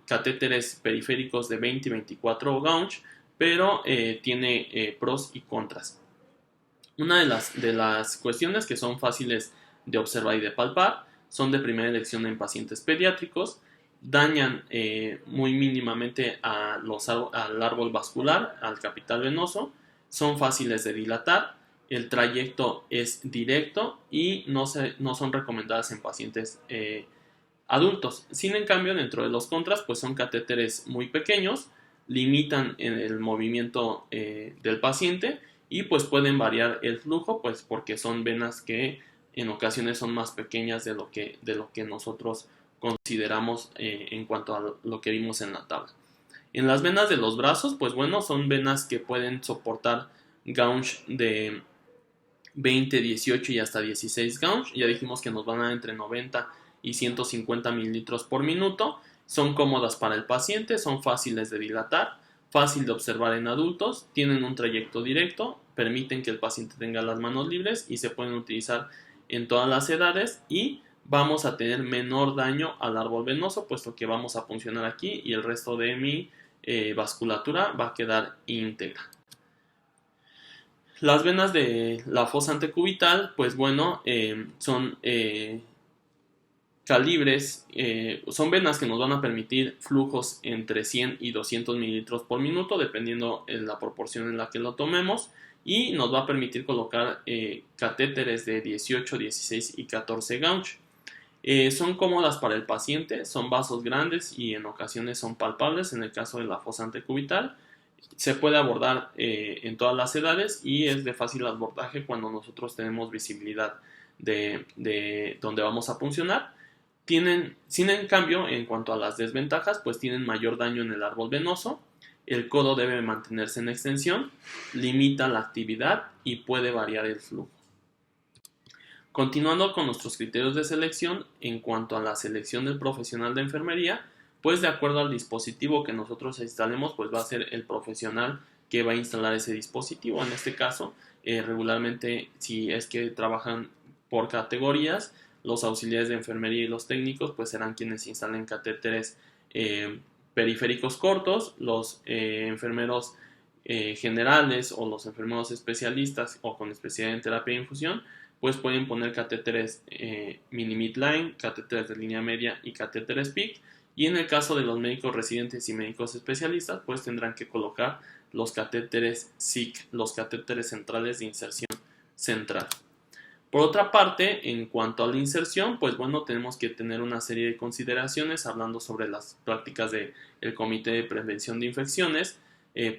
catéteres periféricos de 20 y 24 gauge, pero tiene pros y contras. Una de las cuestiones que son fáciles de observar y de palpar son de primera elección en pacientes pediátricos, dañan muy mínimamente al árbol vascular, al capital venoso, son fáciles de dilatar, el trayecto es directo y no son recomendadas en pacientes adultos. Sin en cambio, dentro de los contras, pues son catéteres muy pequeños, limitan el movimiento del paciente y pues pueden variar el flujo, pues porque son venas que en ocasiones son más pequeñas de lo que nosotros consideramos en cuanto a lo que vimos en la tabla. En las venas de los brazos, pues bueno, son venas que pueden soportar gauge de 20, 18 y hasta 16 gauge. Ya dijimos que nos van a dar entre 90 y 150 mililitros por minuto. Son cómodas para el paciente, son fáciles de dilatar, fácil de observar en adultos, tienen un trayecto directo, permiten que el paciente tenga las manos libres y se pueden utilizar en todas las edades, y vamos a tener menor daño al árbol venoso, puesto que vamos a funcionar aquí y el resto de mi vasculatura va a quedar íntegra. Las venas de la fosa antecubital, pues bueno, son calibres, son venas que nos van a permitir flujos entre 100 y 200 mililitros por minuto, dependiendo de la proporción en la que lo tomemos, y nos va a permitir colocar catéteres de 18, 16 y 14 gauge. Son cómodas para el paciente, son vasos grandes y en ocasiones son palpables. En el caso de la fosa antecubital, se puede abordar en todas las edades y es de fácil abordaje cuando nosotros tenemos visibilidad de donde vamos a puncionar. Sin en cambio, en cuanto a las desventajas, pues tienen mayor daño en el árbol venoso, el codo debe mantenerse en extensión, limita la actividad y puede variar el flujo. Continuando con nuestros criterios de selección, en cuanto a la selección del profesional de enfermería, pues de acuerdo al dispositivo que nosotros instalemos, pues va a ser el profesional que va a instalar ese dispositivo. En este caso, regularmente, si es que trabajan por categorías, los auxiliares de enfermería y los técnicos pues serán quienes instalen catéteres periféricos cortos, los enfermeros generales o los enfermeros especialistas o con especialidad en terapia de infusión, pues pueden poner catéteres mini midline, catéteres de línea media y catéteres PIC. Y en el caso de los médicos residentes y médicos especialistas, pues tendrán que colocar los catéteres SIC, los catéteres centrales de inserción central. Por otra parte, en cuanto a la inserción, pues bueno, tenemos que tener una serie de consideraciones hablando sobre las prácticas del Comité de Prevención de Infecciones,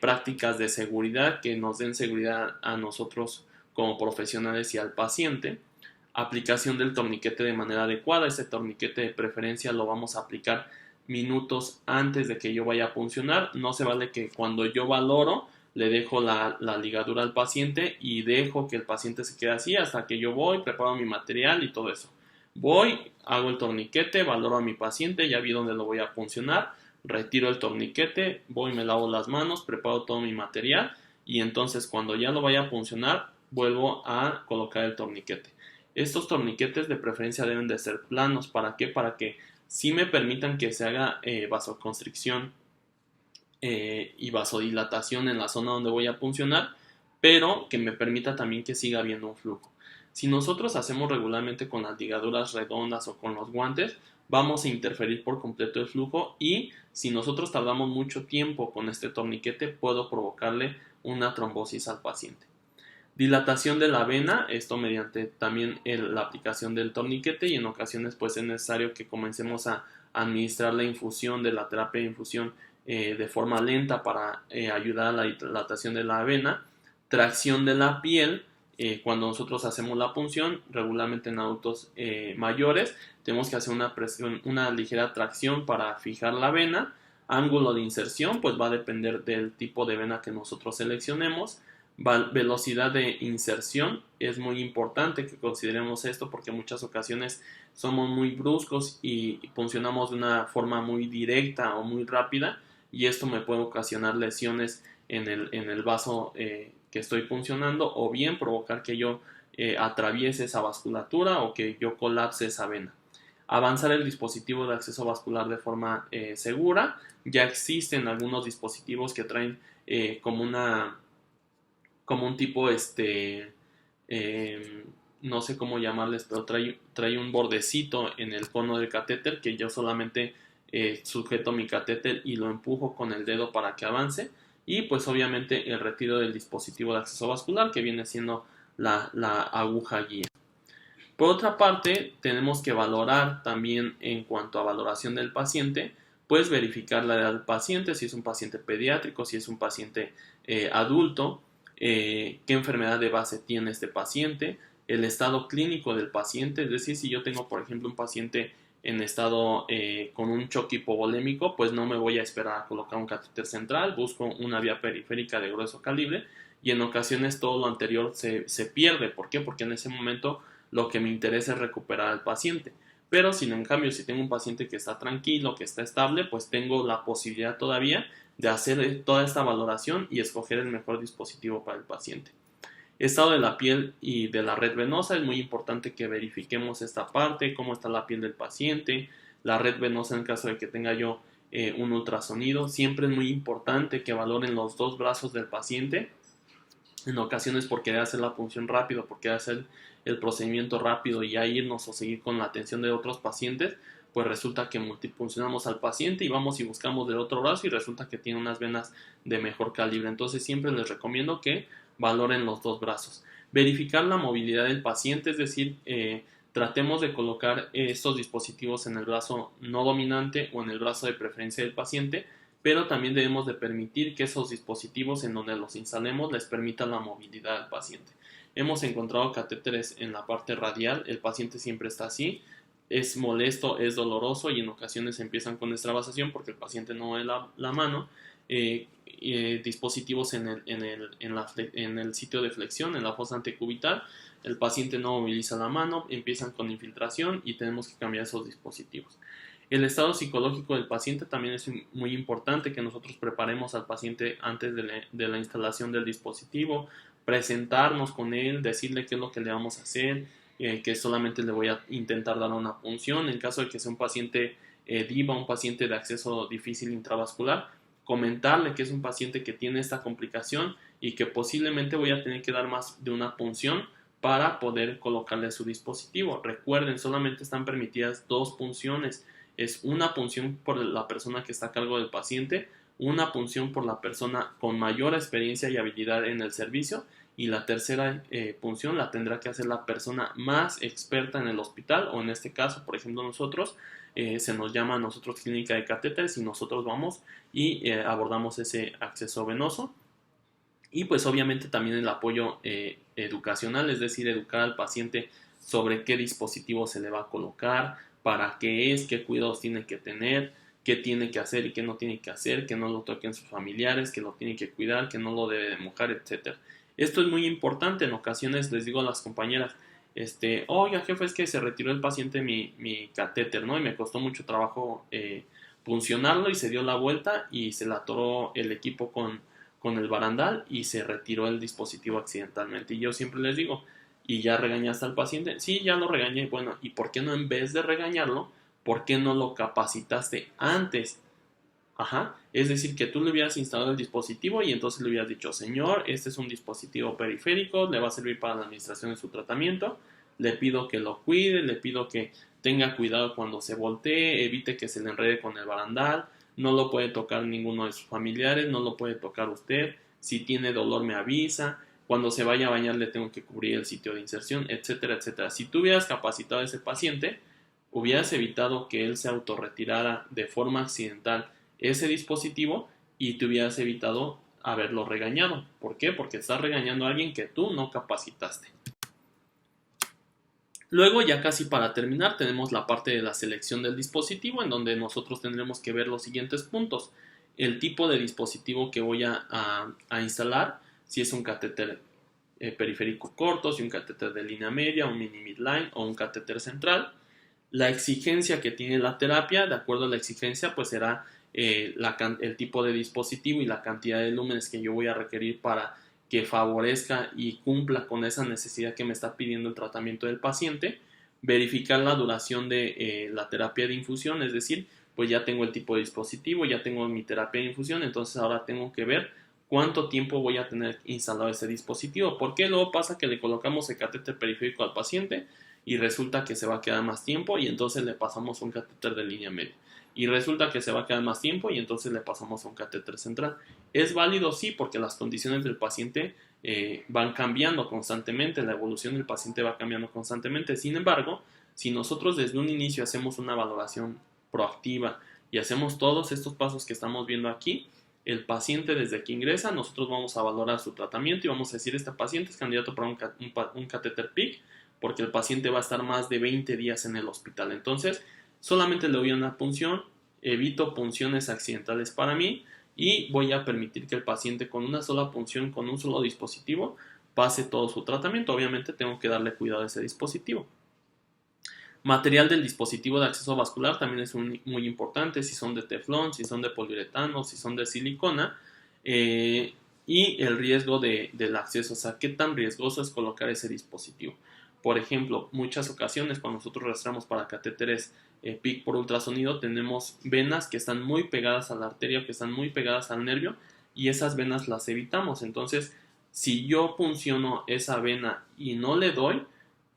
prácticas de seguridad que nos den seguridad a nosotros como profesionales y al paciente, aplicación del torniquete de manera adecuada. Ese torniquete de preferencia lo vamos a aplicar minutos antes de que yo vaya a puncionar. No se vale que cuando yo valoro le dejo la ligadura al paciente y dejo que el paciente se quede así hasta que yo voy, preparo mi material y todo eso. Voy, hago el torniquete, valoro a mi paciente, ya vi dónde lo voy a puncionar, retiro el torniquete, voy, me lavo las manos, preparo todo mi material y entonces cuando ya lo vaya a puncionar vuelvo a colocar el torniquete. Estos torniquetes de preferencia deben de ser planos. ¿Para qué? Para que sí me permitan que se haga vasoconstricción y vasodilatación en la zona donde voy a puncionar, pero que me permita también que siga habiendo un flujo. Si nosotros hacemos regularmente con las ligaduras redondas o con los guantes, vamos a interferir por completo el flujo y si nosotros tardamos mucho tiempo con este torniquete, puedo provocarle una trombosis al paciente. Dilatación de la vena, esto mediante también la aplicación del torniquete y en ocasiones pues es necesario que comencemos a administrar la infusión de la terapia de infusión de forma lenta para ayudar a la dilatación de la vena. Tracción de la piel, cuando nosotros hacemos la punción, regularmente en adultos mayores, tenemos que hacer una presión, una ligera tracción para fijar la vena. Ángulo de inserción, pues va a depender del tipo de vena que nosotros seleccionemos. Velocidad de inserción, es muy importante que consideremos esto porque en muchas ocasiones somos muy bruscos y funcionamos de una forma muy directa o muy rápida y esto me puede ocasionar lesiones en el vaso que estoy puncionando o bien provocar que yo atraviese esa vasculatura o que yo colapse esa vena. Avanzar el dispositivo de acceso vascular de forma segura. Ya existen algunos dispositivos que traen como un tipo, no sé cómo llamarles, pero trae un bordecito en el cono del catéter que yo solamente sujeto mi catéter y lo empujo con el dedo para que avance. Y pues obviamente el retiro del dispositivo de acceso vascular que viene siendo la aguja guía. Por otra parte, tenemos que valorar también en cuanto a valoración del paciente, pues verificar la edad del paciente, si es un paciente pediátrico, si es un paciente adulto, qué enfermedad de base tiene este paciente, el estado clínico del paciente, es decir, si yo tengo, por ejemplo, un paciente en estado con un choque hipovolémico, pues no me voy a esperar a colocar un catéter central, busco una vía periférica de grueso calibre y en ocasiones todo lo anterior se pierde. ¿Por qué? Porque en ese momento lo que me interesa es recuperar al paciente. Pero si en cambio, si tengo un paciente que está tranquilo, que está estable, pues tengo la posibilidad todavía de hacer toda esta valoración y escoger el mejor dispositivo para el paciente. Estado de la piel y de la red venosa, es muy importante que verifiquemos esta parte, cómo está la piel del paciente, la red venosa en caso de que tenga yo un ultrasonido. Siempre es muy importante que valoren los dos brazos del paciente, en ocasiones por querer hacer la punción rápido, por querer hacer el procedimiento rápido y ya irnos o seguir con la atención de otros pacientes, pues resulta que multipuncionamos al paciente y vamos y buscamos del otro brazo y resulta que tiene unas venas de mejor calibre. Entonces siempre les recomiendo que valoren los dos brazos. Verificar la movilidad del paciente, es decir, tratemos de colocar estos dispositivos en el brazo no dominante o en el brazo de preferencia del paciente, pero también debemos de permitir que esos dispositivos en donde los instalemos les permitan la movilidad al paciente. Hemos encontrado catéteres en la parte radial, el paciente siempre está así, es molesto, es doloroso y en ocasiones empiezan con extravasación porque el paciente no ve la mano. Dispositivos en el sitio de flexión, en la fosa antecubital, el paciente no moviliza la mano, empiezan con infiltración y tenemos que cambiar esos dispositivos. El estado psicológico del paciente también es muy importante que nosotros preparemos al paciente antes de la instalación del dispositivo, presentarnos con él, decirle qué es lo que le vamos a hacer, que solamente le voy a intentar dar una punción. En caso de que sea un paciente DIVA, un paciente de acceso difícil intravascular, comentarle que es un paciente que tiene esta complicación y que posiblemente voy a tener que dar más de una punción para poder colocarle su dispositivo. Recuerden, solamente están permitidas 2 punciones. Es una punción por la persona que está a cargo del paciente, una punción por la persona con mayor experiencia y habilidad en el servicio, y la tercera punción la tendrá que hacer la persona más experta en el hospital, o en este caso, por ejemplo, nosotros, se nos llama a nosotros clínica de catéteres, y nosotros vamos y abordamos ese acceso venoso. Y pues obviamente también el apoyo educacional, es decir, educar al paciente sobre qué dispositivo se le va a colocar, para qué es, qué cuidados tiene que tener, qué tiene que hacer y qué no tiene que hacer, que no lo toquen sus familiares, que lo tiene que cuidar, que no lo debe de mojar, etcétera. Esto es muy importante. En ocasiones les digo a las compañeras, oiga jefe, es que se retiró el paciente mi catéter, ¿no? Y me costó mucho trabajo puncionarlo, y se dio la vuelta y se le atoró el equipo con el barandal y se retiró el dispositivo accidentalmente. Y yo siempre les digo, ¿y ya regañaste al paciente? Sí, ya lo regañé. Bueno, ¿y por qué no, en vez de regañarlo, por qué no lo capacitaste antes? Ajá, es decir, que tú le hubieras instalado el dispositivo y entonces le hubieras dicho, señor, este es un dispositivo periférico, le va a servir para la administración de su tratamiento, le pido que lo cuide, le pido que tenga cuidado cuando se voltee, evite que se le enrede con el barandal, no lo puede tocar ninguno de sus familiares, no lo puede tocar usted, si tiene dolor me avisa, cuando se vaya a bañar le tengo que cubrir el sitio de inserción, etcétera, etcétera. Si tú hubieras capacitado a ese paciente, hubieras evitado que él se autorretirara de forma accidental ese dispositivo y te hubieras evitado haberlo regañado. ¿Por qué? Porque estás regañando a alguien que tú no capacitaste. Luego, ya casi para terminar, tenemos la parte de la selección del dispositivo, en donde nosotros tendremos que ver los siguientes puntos. El tipo de dispositivo que voy a instalar, si es un catéter periférico corto, si un catéter de línea media, un mini midline o un catéter central. La exigencia que tiene la terapia, de acuerdo a la exigencia, pues será el tipo de dispositivo y la cantidad de lúmenes que yo voy a requerir para que favorezca y cumpla con esa necesidad que me está pidiendo el tratamiento del paciente. Verificar la duración de la terapia de infusión, es decir, pues ya tengo el tipo de dispositivo, ya tengo mi terapia de infusión, entonces ahora tengo que ver cuánto tiempo voy a tener instalado ese dispositivo, porque luego pasa que le colocamos el catéter periférico al paciente y resulta que se va a quedar más tiempo y entonces le pasamos un catéter de línea media. Y resulta que se va a quedar más tiempo y entonces le pasamos a un catéter central. ¿Es válido? Sí, porque las condiciones del paciente van cambiando constantemente, la evolución del paciente va cambiando constantemente. Sin embargo, si nosotros desde un inicio hacemos una valoración proactiva y hacemos todos estos pasos que estamos viendo aquí, el paciente desde que ingresa, nosotros vamos a valorar su tratamiento y vamos a decir, este paciente es candidato para un catéter PIC, porque el paciente va a estar más de 20 días en el hospital. Entonces, solamente le doy una punción, evito punciones accidentales para mí y voy a permitir que el paciente con una sola punción, con un solo dispositivo, pase todo su tratamiento. Obviamente tengo que darle cuidado a ese dispositivo. Material del dispositivo de acceso vascular también es muy importante, si son de teflón, si son de poliuretano, si son de silicona, y el riesgo del acceso, o sea, qué tan riesgoso es colocar ese dispositivo. Por ejemplo, muchas ocasiones cuando nosotros rastreamos para catéteres PIC por ultrasonido, tenemos venas que están muy pegadas a la arteria, que están muy pegadas al nervio, y esas venas las evitamos. Entonces, si yo punciono esa vena y no le doy,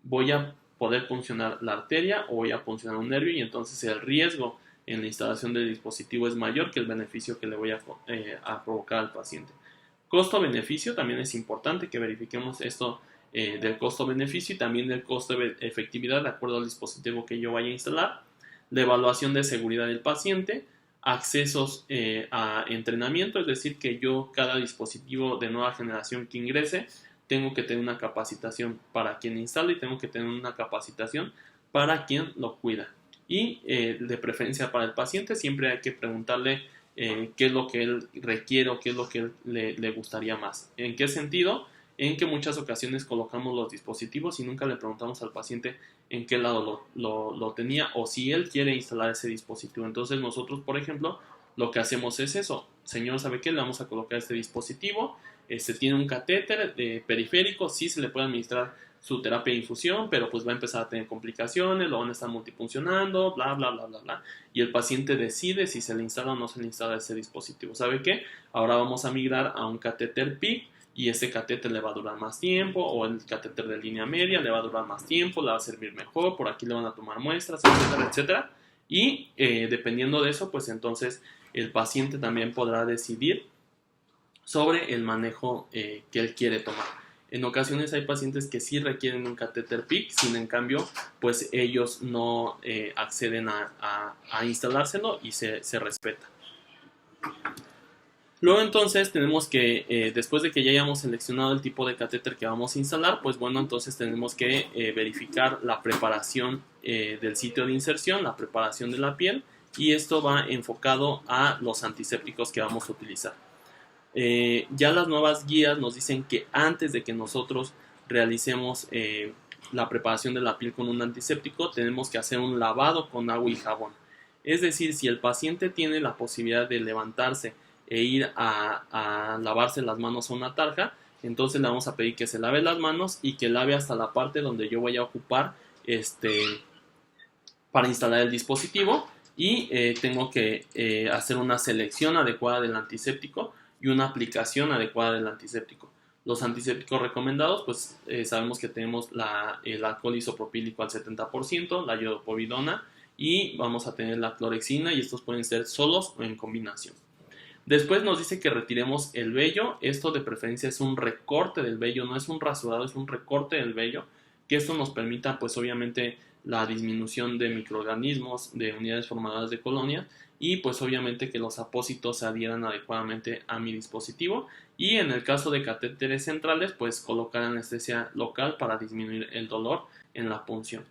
voy a poder puncionar la arteria o voy a puncionar un nervio, y entonces el riesgo en la instalación del dispositivo es mayor que el beneficio que le voy a provocar al paciente. Costo-beneficio, también es importante que verifiquemos esto del costo-beneficio y también del costo-efectividad de acuerdo al dispositivo que yo vaya a instalar. La evaluación de seguridad del paciente, accesos a entrenamiento, es decir, que yo cada dispositivo de nueva generación que ingrese, tengo que tener una capacitación para quien instala y tengo que tener una capacitación para quien lo cuida. Y de preferencia para el paciente, siempre hay que preguntarle qué es lo que él requiere o qué es lo que le gustaría más. ¿En qué sentido? En que muchas ocasiones colocamos los dispositivos y nunca le preguntamos al paciente en qué lado lo tenía o si él quiere instalar ese dispositivo. Entonces nosotros, por ejemplo, lo que hacemos es eso. Señor, ¿sabe qué? Le vamos a colocar este dispositivo. tiene un catéter periférico, sí se le puede administrar su terapia de infusión, pero pues va a empezar a tener complicaciones, lo van a estar multifuncionando, bla, bla, bla, bla, bla. Y el paciente decide si se le instala o no se le instala ese dispositivo. ¿Sabe qué? Ahora vamos a migrar a un catéter PIC y ese catéter le va a durar más tiempo, o el catéter de línea media le va a durar más tiempo, le va a servir mejor, por aquí le van a tomar muestras, etcétera, etcétera. Y dependiendo de eso, pues entonces el paciente también podrá decidir sobre el manejo que él quiere tomar. En ocasiones hay pacientes que sí requieren un catéter PIC, sin en cambio, pues ellos no acceden a instalárselo y se respeta. Luego entonces tenemos que, después de que ya hayamos seleccionado el tipo de catéter que vamos a instalar, pues bueno, entonces tenemos que verificar la preparación del sitio de inserción, la preparación de la piel, y esto va enfocado a los antisépticos que vamos a utilizar. Ya las nuevas guías nos dicen que antes de que nosotros realicemos la preparación de la piel con un antiséptico, tenemos que hacer un lavado con agua y jabón. Es decir, si el paciente tiene la posibilidad de levantarse e ir a lavarse las manos a una tarja, entonces le vamos a pedir que se lave las manos y que lave hasta la parte donde yo voy a ocupar para instalar el dispositivo, y tengo que hacer una selección adecuada del antiséptico y una aplicación adecuada del antiséptico. Los antisépticos recomendados, pues sabemos que tenemos el alcohol isopropílico al 70%, la iodopovidona, y vamos a tener la clorexina, y estos pueden ser solos o en combinación. Después nos dice que retiremos el vello. Esto de preferencia es un recorte del vello, no es un rasurado, es un recorte del vello, que esto nos permita pues obviamente la disminución de microorganismos, de unidades formadoras de colonia, y pues obviamente que los apósitos se adhieran adecuadamente a mi dispositivo, y en el caso de catéteres centrales pues colocar anestesia local para disminuir el dolor en la punción.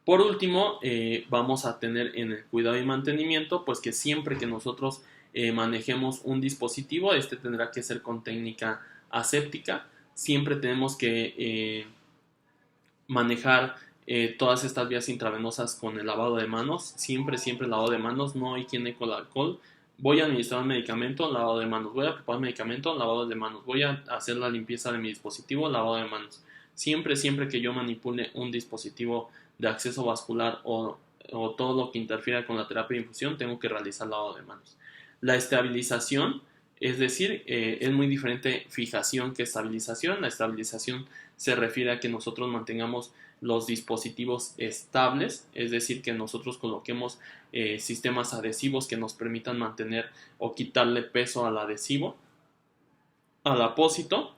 Por último, vamos a tener en el cuidado y mantenimiento, pues que siempre que nosotros manejemos un dispositivo, este tendrá que ser con técnica aséptica. Siempre tenemos que manejar todas estas vías intravenosas con el lavado de manos. Siempre el lavado de manos, no higiene con alcohol. Voy a administrar un medicamento, lavado de manos. Voy a preparar medicamento, lavado de manos. Voy a hacer la limpieza de mi dispositivo, lavado de manos. Siempre que yo manipule un dispositivo de acceso vascular o todo lo que interfiera con la terapia de infusión, tengo que realizar lavado de manos. La estabilización, es decir, es muy diferente fijación que estabilización. La estabilización se refiere a que nosotros mantengamos los dispositivos estables, es decir, que nosotros coloquemos sistemas adhesivos que nos permitan mantener o quitarle peso al adhesivo, al apósito.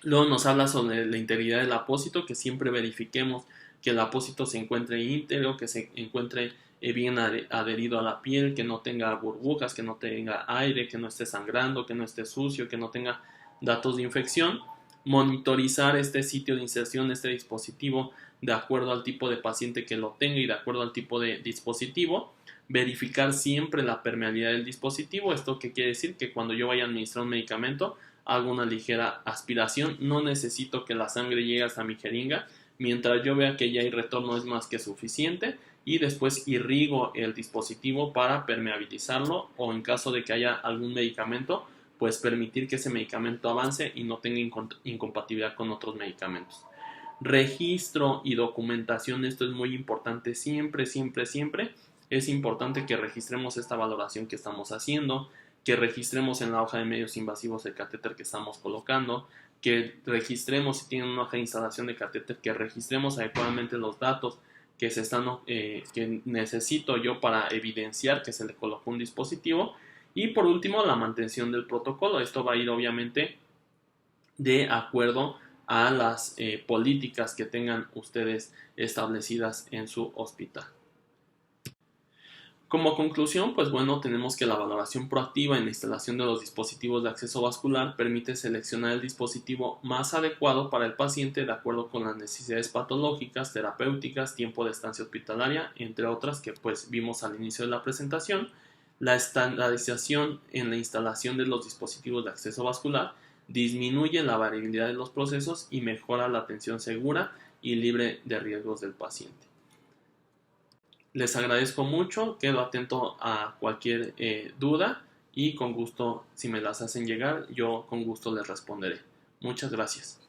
Luego nos habla sobre la integridad del apósito, que siempre verifiquemos que el apósito se encuentre íntegro, que se encuentre bien adherido a la piel, que no tenga burbujas, que no tenga aire, que no esté sangrando, que no esté sucio, que no tenga datos de infección. Monitorizar este sitio de inserción, este dispositivo, de acuerdo al tipo de paciente que lo tenga y de acuerdo al tipo de dispositivo. Verificar siempre la permeabilidad del dispositivo. ¿Esto qué quiere decir? Que cuando yo vaya a administrar un medicamento, hago una ligera aspiración. No necesito que la sangre llegue hasta mi jeringa. Mientras yo vea que ya hay retorno, es más que suficiente, y después irrigo el dispositivo para permeabilizarlo, o en caso de que haya algún medicamento, pues permitir que ese medicamento avance y no tenga incompatibilidad con otros medicamentos. Registro y documentación, esto es muy importante. Siempre es importante que registremos esta valoración que estamos haciendo, que registremos en la hoja de medios invasivos el catéter que estamos colocando, que registremos si tienen una hoja de instalación de catéter, que registremos adecuadamente los datos que necesito yo para evidenciar que se le colocó un dispositivo. Y por último, la mantención del protocolo. Esto va a ir obviamente de acuerdo a las políticas que tengan ustedes establecidas en su hospital. Como conclusión, pues bueno, tenemos que la valoración proactiva en la instalación de los dispositivos de acceso vascular permite seleccionar el dispositivo más adecuado para el paciente de acuerdo con las necesidades patológicas, terapéuticas, tiempo de estancia hospitalaria, entre otras que pues vimos al inicio de la presentación. La estandarización en la instalación de los dispositivos de acceso vascular disminuye la variabilidad de los procesos y mejora la atención segura y libre de riesgos del paciente. Les agradezco mucho, quedo atento a cualquier duda y con gusto, si me las hacen llegar, yo con gusto les responderé. Muchas gracias.